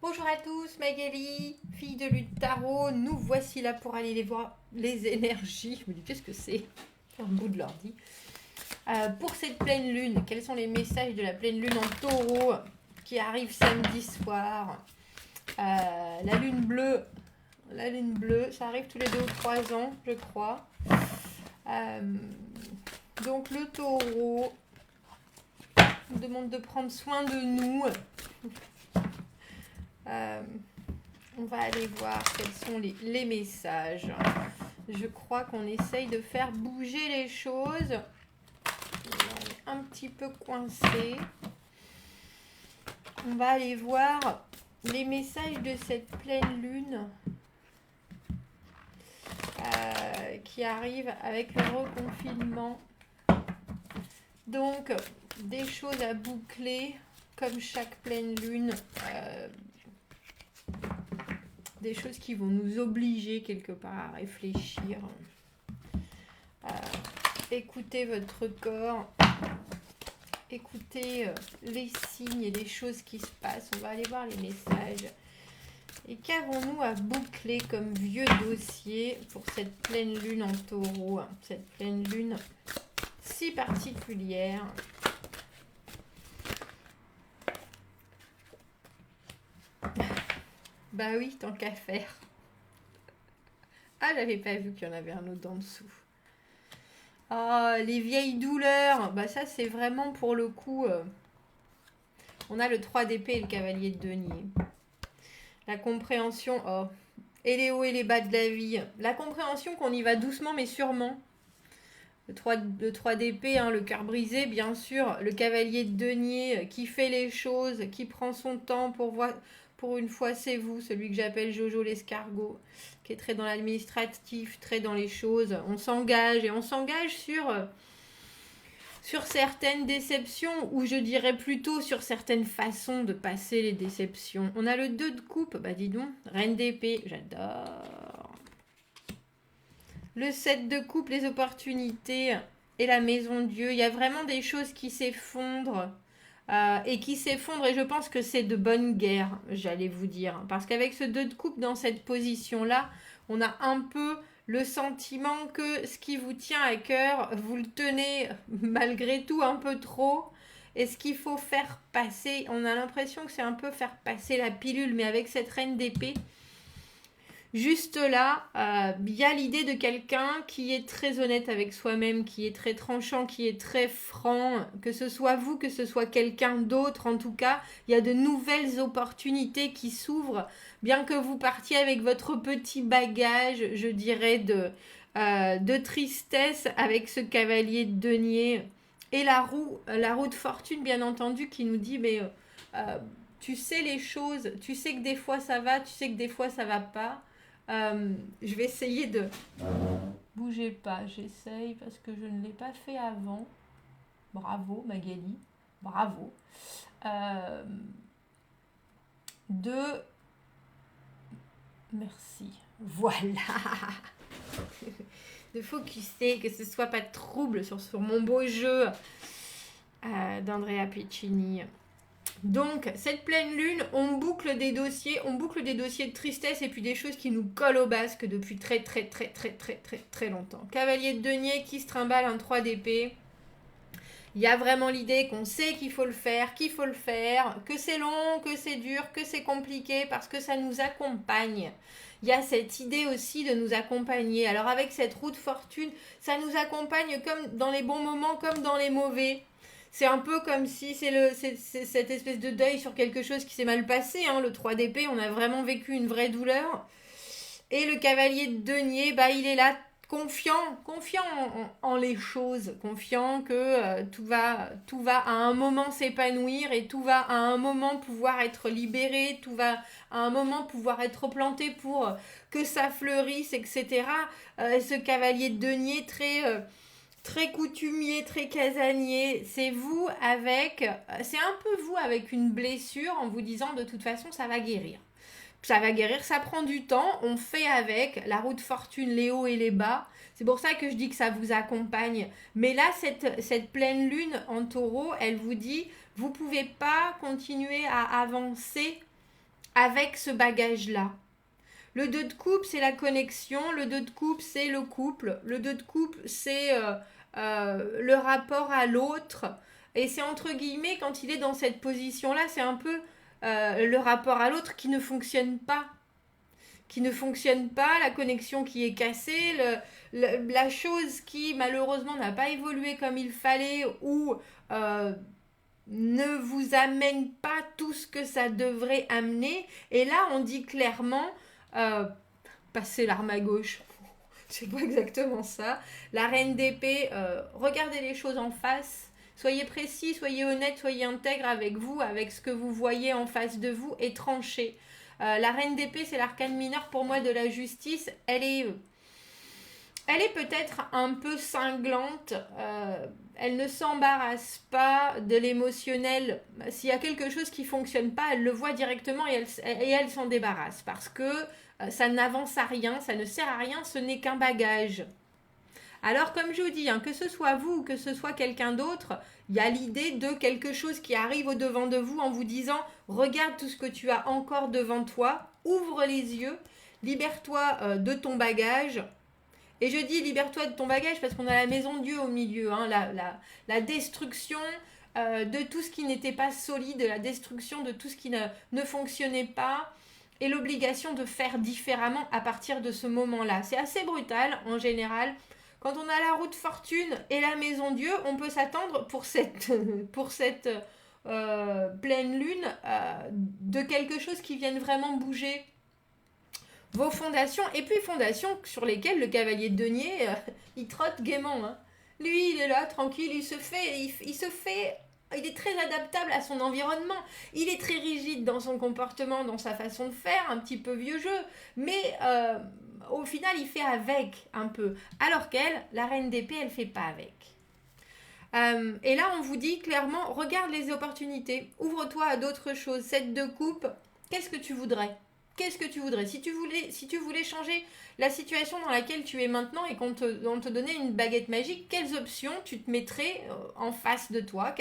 Bonjour à tous, Magali, fille de Lutte Tarot. Nous voici là pour aller les voir les énergies. Je me dis, qu'est-ce que c'est? Un bout de l'ordi. Pour cette pleine lune, quels sont les messages de la pleine lune en taureau qui arrive samedi soir? La lune bleue, ça arrive tous les 2 ou 3 ans, je crois. Donc le taureau nous demande de prendre soin de nous. On va aller voir quels sont les messages. Je crois qu'on essaye de faire bouger les choses. On est un petit peu coincé. On va aller voir les messages de cette pleine lune qui arrive avec le reconfinement. Donc, des choses à boucler, comme chaque pleine lune. Des choses qui vont nous obliger quelque part à réfléchir. Écoutez votre corps. Écoutez les signes et les choses qui se passent. On va aller voir les messages. Et qu'avons-nous à boucler comme vieux dossier pour cette pleine lune en taureau? Cette pleine lune si particulière. Bah oui, tant qu'à faire. Ah, j'avais pas vu qu'il y en avait un autre en dessous. Ah, les vieilles douleurs. Bah ça, c'est vraiment pour le coup... On a le 3 d'épée et le cavalier de denier. La compréhension... Oh. Et les hauts et les bas de la vie. La compréhension qu'on y va doucement mais sûrement. Le 3 d'épée, hein, le cœur brisé, bien sûr. Le cavalier de denier qui fait les choses, qui prend son temps pour voir... Pour une fois, c'est vous, celui que j'appelle Jojo l'escargot, qui est très dans l'administratif, très dans les choses. On s'engage et on s'engage sur certaines déceptions, ou je dirais plutôt sur certaines façons de passer les déceptions. On a le 2 de coupe, bah dis donc, reine d'épée, j'adore. Le 7 de coupe, les opportunités et la maison Dieu. Il y a vraiment des choses qui s'effondrent. Et je pense que c'est de bonne guerre, j'allais vous dire. Parce qu'avec ce 2 de coupe dans cette position-là, on a un peu le sentiment que ce qui vous tient à cœur, vous le tenez malgré tout un peu trop. Et ce qu'il faut faire passer, on a l'impression que c'est un peu faire passer la pilule, mais avec cette reine d'épée, juste là, il y a l'idée de quelqu'un qui est très honnête avec soi-même, qui est très tranchant, qui est très franc, que ce soit vous, que ce soit quelqu'un d'autre, en tout cas, il y a de nouvelles opportunités qui s'ouvrent, bien que vous partiez avec votre petit bagage, je dirais, de tristesse avec ce cavalier de denier et la roue de fortune, bien entendu, qui nous dit, mais tu sais les choses, tu sais que des fois ça va, tu sais que des fois ça va pas. Je vais essayer de... Bougez pas, j'essaye parce que je ne l'ai pas fait avant. Bravo Magali, bravo. Merci. Voilà. De focuser, que ce soit pas de trouble sur mon beau jeu d'Andrea Piccini. Donc, cette pleine lune, on boucle des dossiers de tristesse et puis des choses qui nous collent au basque depuis très longtemps. Cavalier de denier qui se trimballe un 3 d'épée. Il y a vraiment l'idée qu'on sait qu'il faut le faire, que c'est long, que c'est dur, que c'est compliqué parce que ça nous accompagne. Il y a cette idée aussi de nous accompagner. Alors avec cette roue de fortune, ça nous accompagne comme dans les bons moments comme dans les mauvais. C'est un peu comme si c'est cette espèce de deuil sur quelque chose qui s'est mal passé. Hein. Le 3 d'épée, on a vraiment vécu une vraie douleur. Et le cavalier de denier, bah, il est là confiant en les choses, confiant que tout va à un moment s'épanouir et tout va à un moment pouvoir être libéré, tout va à un moment pouvoir être planté pour que ça fleurisse, etc. Ce cavalier de denier très coutumier, très casanier, c'est un peu vous avec une blessure en vous disant de toute façon ça va guérir. Ça va guérir, ça prend du temps, on fait avec, la roue de fortune, les hauts et les bas. C'est pour ça que je dis que ça vous accompagne. Mais là, cette pleine lune en taureau, elle vous dit, vous ne pouvez pas continuer à avancer avec ce bagage-là. Le 2 de coupe, c'est la connexion. Le 2 de coupe, c'est le couple. Le 2 de coupe, c'est le rapport à l'autre. Et c'est entre guillemets, quand il est dans cette position-là, c'est un peu le rapport à l'autre qui ne fonctionne pas. Qui ne fonctionne pas, la connexion qui est cassée, la chose qui malheureusement n'a pas évolué comme il fallait ou ne vous amène pas tout ce que ça devrait amener. Et là, on dit clairement, euh, passez l'arme à gauche. C'est pas exactement ça. La reine d'épée, regardez les choses en face. Soyez précis, soyez honnête, soyez intègre avec vous, avec ce que vous voyez en face de vous et tranchez. La reine d'épée, c'est l'arcane mineur pour moi de la justice. Elle est peut-être un peu cinglante. Elle ne s'embarrasse pas de l'émotionnel. S'il y a quelque chose qui ne fonctionne pas, elle le voit directement et elle s'en débarrasse. Parce que ça n'avance à rien, ça ne sert à rien, ce n'est qu'un bagage. Alors, comme je vous dis, que ce soit vous ou que ce soit quelqu'un d'autre, il y a l'idée de quelque chose qui arrive au devant de vous en vous disant « Regarde tout ce que tu as encore devant toi, ouvre les yeux, libère-toi de ton bagage. » Et je dis libère-toi de ton bagage parce qu'on a la maison de Dieu au milieu, la destruction de tout ce qui n'était pas solide, la destruction de tout ce qui ne fonctionnait pas et l'obligation de faire différemment à partir de ce moment-là. C'est assez brutal en général. Quand on a la roue de fortune et la maison Dieu, on peut s'attendre pour cette pleine lune de quelque chose qui vienne vraiment bouger vos fondations. Et puis fondations sur lesquelles le cavalier de denier, il trotte gaiement. Hein. Lui, il est là, tranquille, il est très adaptable à son environnement. Il est très rigide dans son comportement, dans sa façon de faire, un petit peu vieux jeu. Mais au final, il fait avec un peu. Alors qu'elle, la reine d'épée, elle fait pas avec. Et là, on vous dit clairement, regarde les opportunités. Ouvre-toi à d'autres choses. Cette de coupe, qu'est-ce que tu voudrais ? Qu'est-ce que tu voudrais ? Si tu voulais changer la situation dans laquelle tu es maintenant et qu'on te donnait une baguette magique, quelles options tu te mettrais en face de toi ?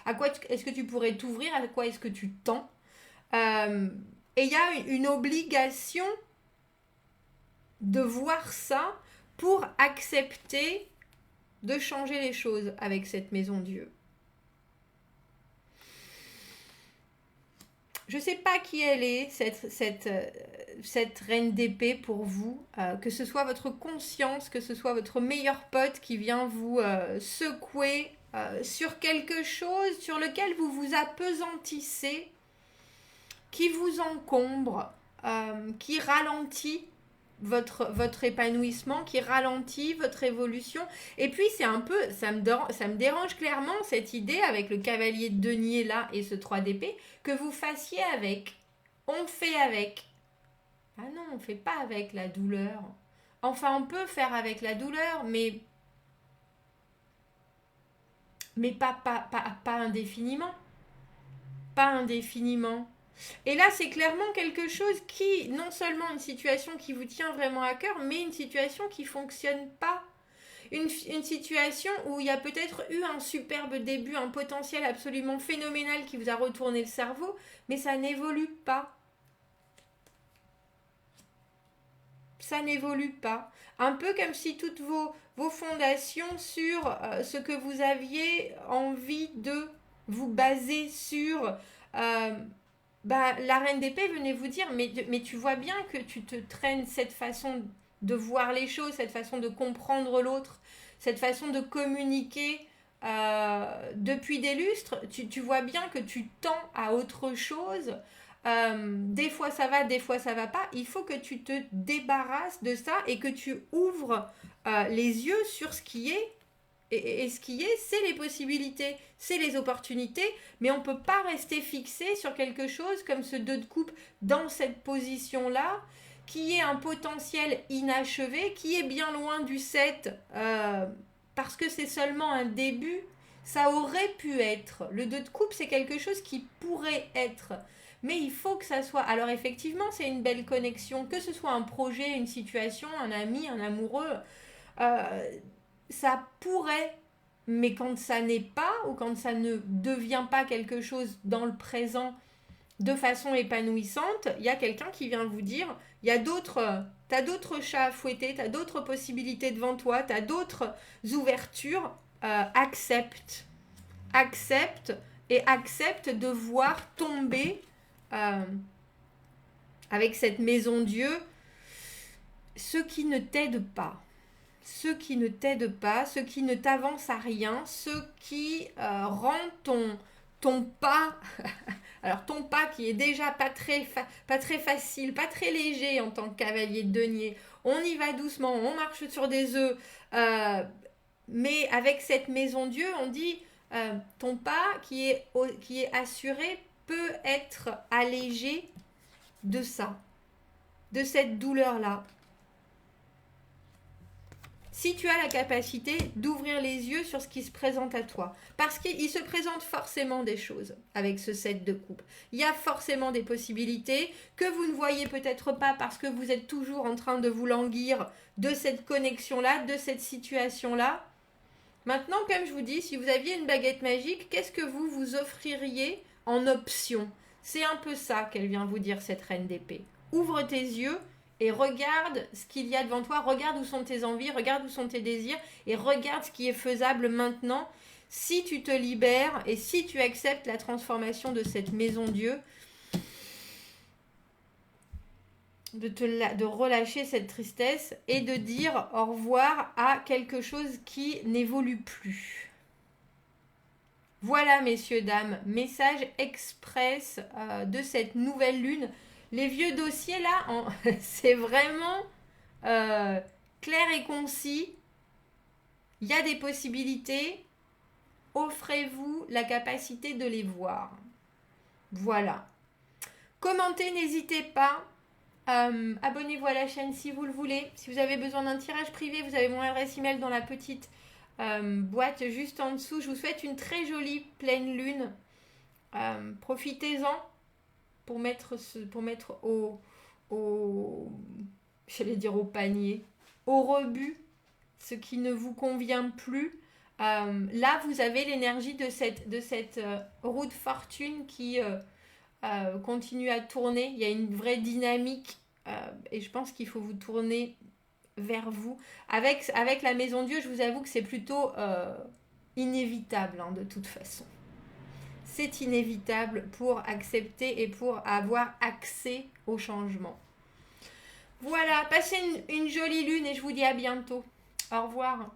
À quoi est-ce que tu pourrais t'ouvrir ? À quoi est-ce que tu tends ? Et il y a une obligation de voir ça pour accepter de changer les choses avec cette maison Dieu. Je ne sais pas qui elle est, cette reine d'épée pour vous, que ce soit votre conscience, que ce soit votre meilleur pote qui vient vous secouer sur quelque chose sur lequel vous vous appesantissez, qui vous encombre, qui ralentit votre épanouissement, qui ralentit votre évolution. Et puis c'est un peu, ça me dérange clairement cette idée avec le cavalier de denier là et ce 3 d'épée, que vous fassiez avec. On fait avec. Ah non, on fait pas avec la douleur. Enfin, on peut faire avec la douleur, mais pas indéfiniment. Pas indéfiniment. Et là, c'est clairement quelque chose qui, non seulement une situation qui vous tient vraiment à cœur, mais une situation qui ne fonctionne pas. Une situation où il y a peut-être eu un superbe début, un potentiel absolument phénoménal qui vous a retourné le cerveau, mais ça n'évolue pas. Ça n'évolue pas. Un peu comme si toutes vos fondations sur ce que vous aviez envie de vous baser sur... la reine d'épée venait vous dire mais tu vois bien que tu te traînes cette façon de voir les choses, cette façon de comprendre l'autre, cette façon de communiquer depuis des lustres, tu vois bien que tu tends à autre chose. Des fois ça va, des fois ça va pas. Il faut que tu te débarrasses de ça et que tu ouvres les yeux sur ce qui est. Et ce qui est, c'est les possibilités, c'est les opportunités, mais on ne peut pas rester fixé sur quelque chose comme ce 2 de coupe dans cette position-là, qui est un potentiel inachevé, qui est bien loin du 7, parce que c'est seulement un début. Ça aurait pu être. Le 2 de coupe, c'est quelque chose qui pourrait être. Mais il faut que ça soit... Alors effectivement, c'est une belle connexion, que ce soit un projet, une situation, un ami, un amoureux... ça pourrait, mais quand ça n'est pas, ou quand ça ne devient pas quelque chose dans le présent de façon épanouissante, il y a quelqu'un qui vient vous dire, il y a t'as d'autres chats à fouetter, t'as d'autres possibilités devant toi, t'as d'autres ouvertures, accepte. Accepte et accepte de voir tomber avec cette maison Dieu ceux qui ne t'aident pas. Ceux qui ne t'aident pas, ceux qui ne t'avancent à rien, ceux qui rendent ton pas, alors ton pas qui est déjà pas très facile, pas très léger en tant que cavalier de denier, on y va doucement, on marche sur des œufs, mais avec cette maison Dieu, on dit ton pas qui est assuré peut être allégé de ça, de cette douleur-là. Si tu as la capacité d'ouvrir les yeux sur ce qui se présente à toi. Parce qu'il se présente forcément des choses avec ce set de coupe. Il y a forcément des possibilités que vous ne voyez peut-être pas parce que vous êtes toujours en train de vous languir de cette connexion-là, de cette situation-là. Maintenant, comme je vous dis, si vous aviez une baguette magique, qu'est-ce que vous vous offririez en option? C'est un peu ça qu'elle vient vous dire, cette reine d'épée. Ouvre tes yeux et regarde ce qu'il y a devant toi, regarde où sont tes envies, regarde où sont tes désirs et regarde ce qui est faisable maintenant si tu te libères et si tu acceptes la transformation de cette maison Dieu, de relâcher cette tristesse et de dire au revoir à quelque chose qui n'évolue plus. Voilà, messieurs, dames, message express de cette nouvelle lune. Les vieux dossiers, là, c'est vraiment clair et concis. Il y a des possibilités. Offrez-vous la capacité de les voir. Voilà. Commentez, n'hésitez pas. Abonnez-vous à la chaîne si vous le voulez. Si vous avez besoin d'un tirage privé, vous avez mon adresse email dans la petite boîte juste en dessous. Je vous souhaite une très jolie pleine lune. Profitez-en pour mettre j'allais dire au panier, au rebut, ce qui ne vous convient plus. Là, vous avez l'énergie de cette roue de fortune qui continue à tourner. Il y a une vraie dynamique et je pense qu'il faut vous tourner vers vous. Avec la maison Dieu, je vous avoue que c'est plutôt inévitable de toute façon. C'est inévitable pour accepter et pour avoir accès au changement. Voilà, passez une jolie lune et je vous dis à bientôt. Au revoir.